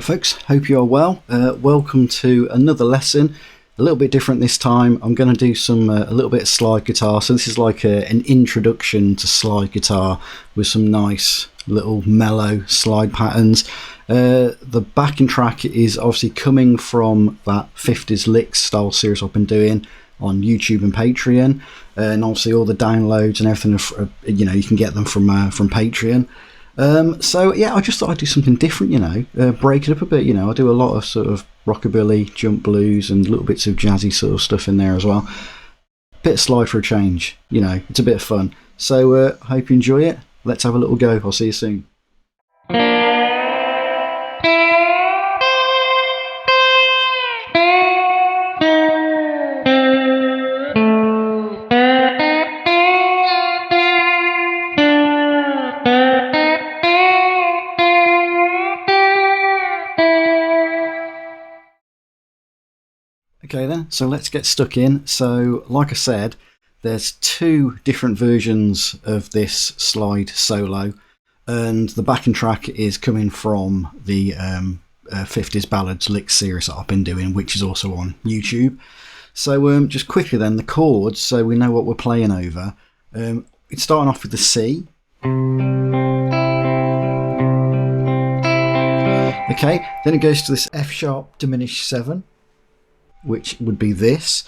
Alright folks, hope you are well. Welcome to another lesson, a little bit different this time. I'm going to do some a little bit of slide guitar, so this is like an introduction to slide guitar with some nice little mellow slide patterns. The backing track is obviously coming from that 50s licks style series I've been doing on YouTube and Patreon, and obviously all the downloads and everything, you can get them from Patreon. So yeah, I just thought I'd do something different, break it up a bit. I do a lot of sort of rockabilly, jump blues and little bits of jazzy sort of stuff in there as well. Bit of slide for a change, it's a bit of fun. So hope you enjoy it. Let's have a little go. I'll see you soon. Okay then, so let's get stuck in. So like I said, there's two different versions of this slide solo, and the backing track is coming from the 50s ballads licks series that I've been doing, which is also on YouTube. So just quickly then, the chords, so we know what we're playing over. It's starting off with the C. Okay, then it goes to this F sharp diminished 7, which would be this,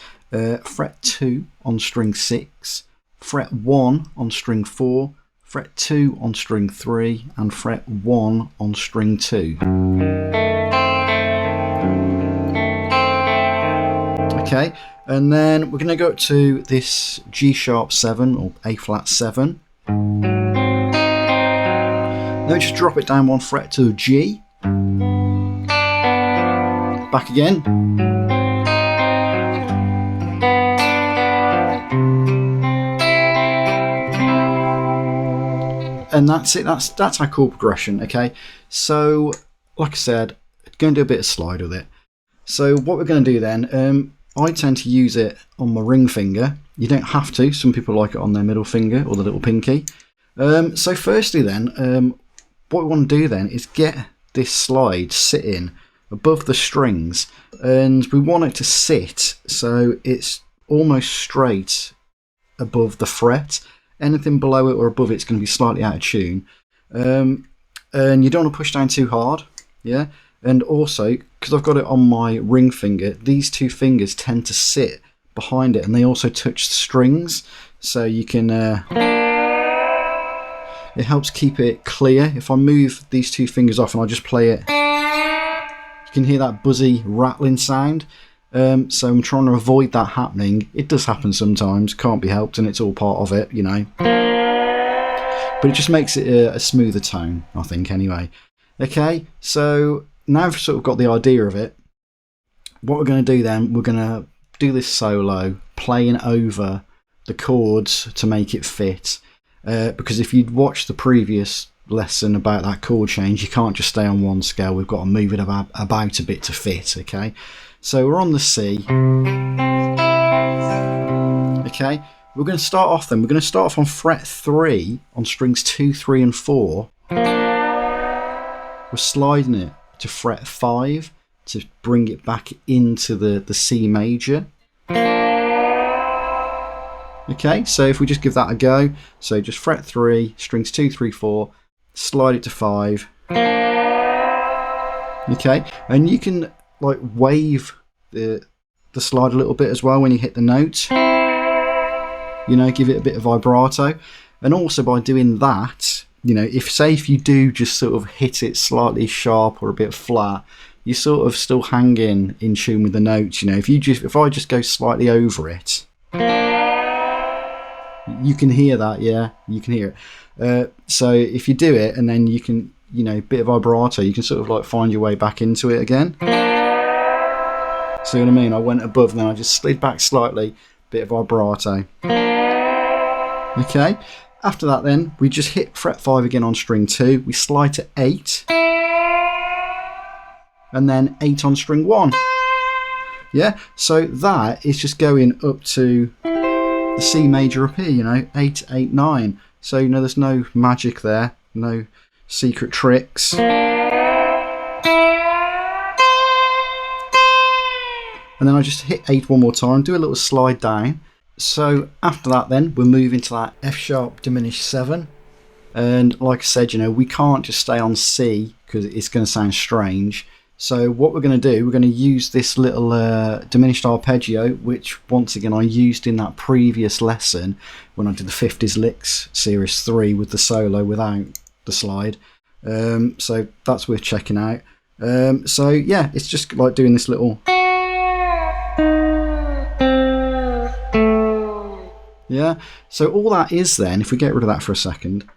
fret 2 on string 6, fret 1 on string 4, fret 2 on string 3, and fret 1 on string 2. Okay, and then we're going to go up to this G sharp 7 or A flat 7. Then we just drop it down one fret to a G. Back again. And that's it, that's our chord progression. Okay, so like I said, going to do a bit of slide with it. So what we're going to do then, I tend to use it on my ring finger. You don't have to, some people like it on their middle finger or the little pinky. So firstly then, what we want to do then is get this slide sitting above the strings, and we want it to sit so it's almost straight above the fret. Anything below it or above it's going to be slightly out of tune, and you don't want to push down too hard, yeah. And also, because I've got it on my ring finger, these two fingers tend to sit behind it, and they also touch the strings, so you can it helps keep it clear. If I move these two fingers off and I just play it, you can hear that buzzy rattling sound. So I'm trying to avoid that happening. It does happen sometimes, can't be helped, and it's all part of it, But it just makes it a smoother tone, I think, anyway. Okay, so now I've sort of got the idea of it. What we're going to do then, we're going to do this solo, playing over the chords to make it fit. Because if you'd watched the previous lesson about that chord change, you can't just stay on one scale. We've got to move it about a bit to fit, okay? So we're on the C. Okay, we're going to start off then. We're going to start off on fret 3 on strings 2, 3 and 4. We're sliding it to fret 5 to bring it back into the C major. Okay, so if we just give that a go, so just fret 3, strings 2, 3, 4, slide it to 5. Okay, and you can like wave the slide a little bit as well when you hit the note, give it a bit of vibrato. And also by doing that, if you do just sort of hit it slightly sharp or a bit flat, you're sort of still hanging in tune with the notes. If I just go slightly over it, you can hear that, yeah, you can hear it. So if you do it and then you can, bit of vibrato, you can sort of like find your way back into it again. See what I mean? I went above and then I just slid back slightly, bit of vibrato. Okay, after that then, we just hit fret 5 again on string 2, we slide to 8, and then 8 on string 1. Yeah, so that is just going up to the C major up here, 8, 8, 9. So, there's no magic there, no secret tricks. and then I just hit 8 one more time, do a little slide down. So after that then we're moving to that F sharp diminished 7, and like I said, you know, we can't just stay on C because it's going to sound strange. So what we're going to do, we're going to use this little diminished arpeggio, which once again I used in that previous lesson when I did the 50s licks series 3 with the solo without the slide. So that's worth checking out. So yeah, it's just like doing this little, yeah. So all that is then, if we get rid of that for a second,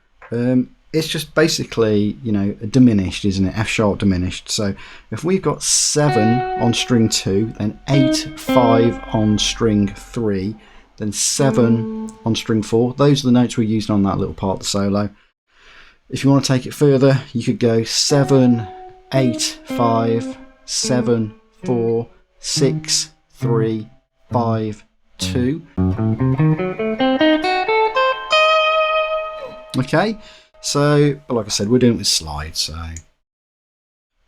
it's just basically, you know, a diminished, isn't it? F sharp diminished. So if we've got 7 on string 2, then 8, 5 on string 3, then 7 on string 4. Those are the notes we're using on that little part of the solo. If you want to take it further, you could go 7, 8, 5, 7, 4, 6, 3, 5, 2. Okay, so like I said, we're doing it with slides. So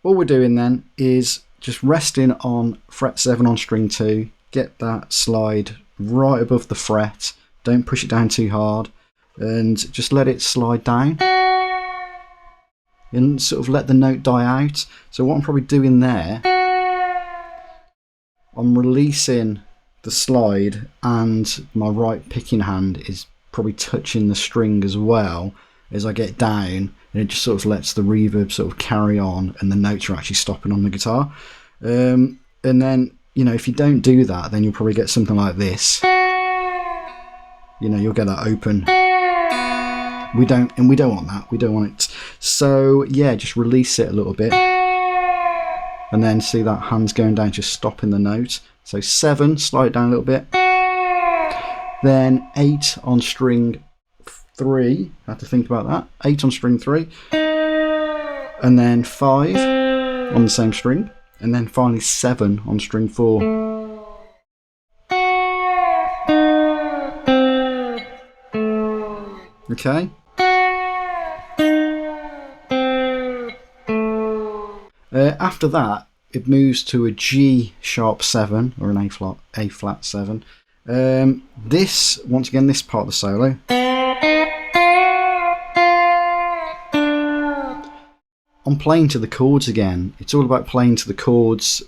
all we're doing then is just resting on fret 7 on string 2, get that slide right above the fret, don't push it down too hard, and just let it slide down and sort of let the note die out. So what I'm probably doing there, I'm releasing the slide and my right picking hand is probably touching the string as well as I get down, and it just sort of lets the reverb sort of carry on and the notes are actually stopping on the guitar. And then, you know, if you don't do that, then you'll probably get something like this. You know, you'll get that open. We don't want that. We don't want it. So yeah, just release it a little bit, and then see that hand's going down, just stopping the note. So 7, slide it down a little bit. Then 8 on string 3. I have to think about that. 8 on string 3, and then 5 on the same string, and then finally 7 on string 4. Okay. After that, it moves to a G sharp 7 or an A flat 7. This, once again, this part of the solo, I'm playing to the chords again. It's all about playing to the chords.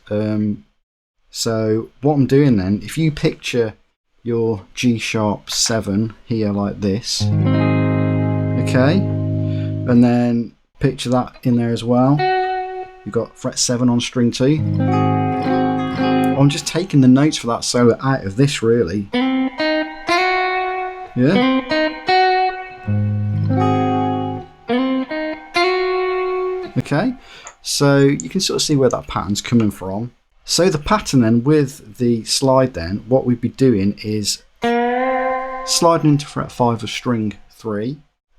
So what I'm doing then, if you picture your G sharp 7 here like this, okay, and then picture that in there as well. You've got fret 7 on string 2. I'm just taking the notes for that solo out of this, really. Yeah. Okay, so you can sort of see where that pattern's coming from. So the pattern then with the slide then, what we'd be doing is sliding into fret 5 of string 3,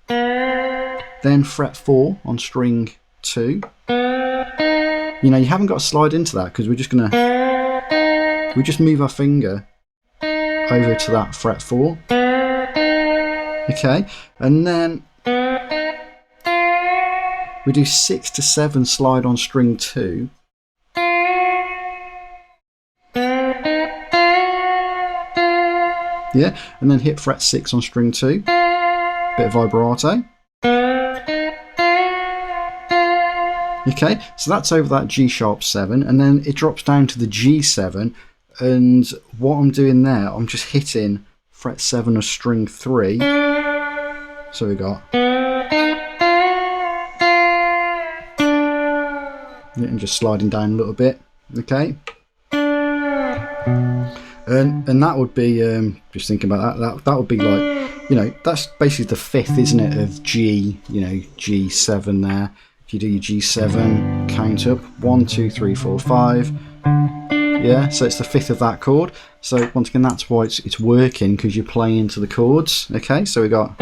then fret 4 on string 2. You know, you haven't got to slide into that because we just move our finger over to that fret 4. Okay, and then we do 6 to 7 slide on string 2. Yeah, and then hit fret 6 on string 2. Bit of vibrato. Okay, so that's over that G sharp 7, and then it drops down to the G7, and what I'm doing there, I'm just hitting fret 7 of string 3. So we got, and just sliding down a little bit, okay. And that would be, just thinking about that would be like, you know, that's basically the 5th, isn't it, of G, you know, G7 there. If you do your G7, count up, 1, 2, 3, 4, 5. Yeah, so it's the 5th of that chord. So once again, that's why it's working, because you're playing into the chords. Okay, so we got,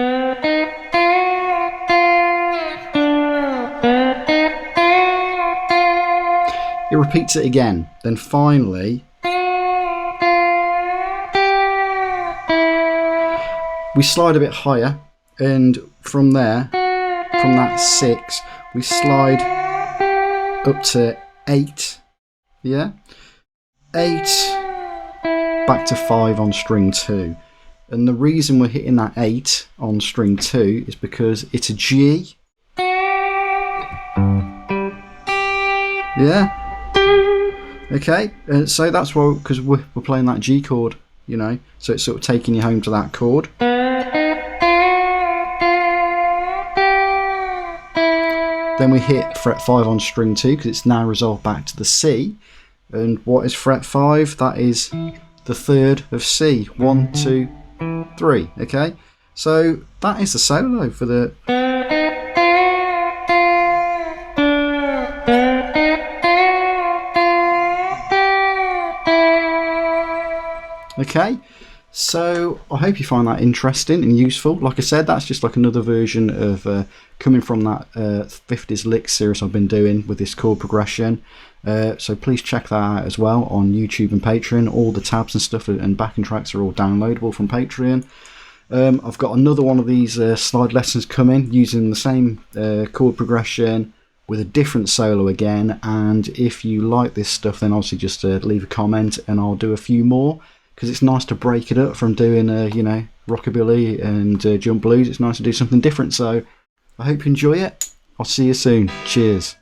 it repeats it again. Then finally, we slide a bit higher, and from there, from that 6, we slide up to 8. Yeah, 8, back to 5 on string 2. And the reason we're hitting that 8 on string 2 is because it's a G. Yeah. Okay, so that's why, because we're playing that G chord, you know, so it's sort of taking you home to that chord. Then we hit fret 5 on string 2 because it's now resolved back to the C. And what is fret 5? That is the 3rd of C. 1, 2, 3. Okay, so that is the solo for the. Okay, so I hope you find that interesting and useful. Like I said, that's just like another version of coming from that 50s licks series I've been doing with this chord progression. So please check that out as well on YouTube and Patreon. All the tabs and stuff and backing tracks are all downloadable from Patreon. I've got another one of these slide lessons coming using the same chord progression with a different solo again. And if you like this stuff, then obviously just leave a comment and I'll do a few more, because it's nice to break it up from doing you know, rockabilly and jump blues. It's nice to do something different. So I hope you enjoy it. I'll see you soon. Cheers.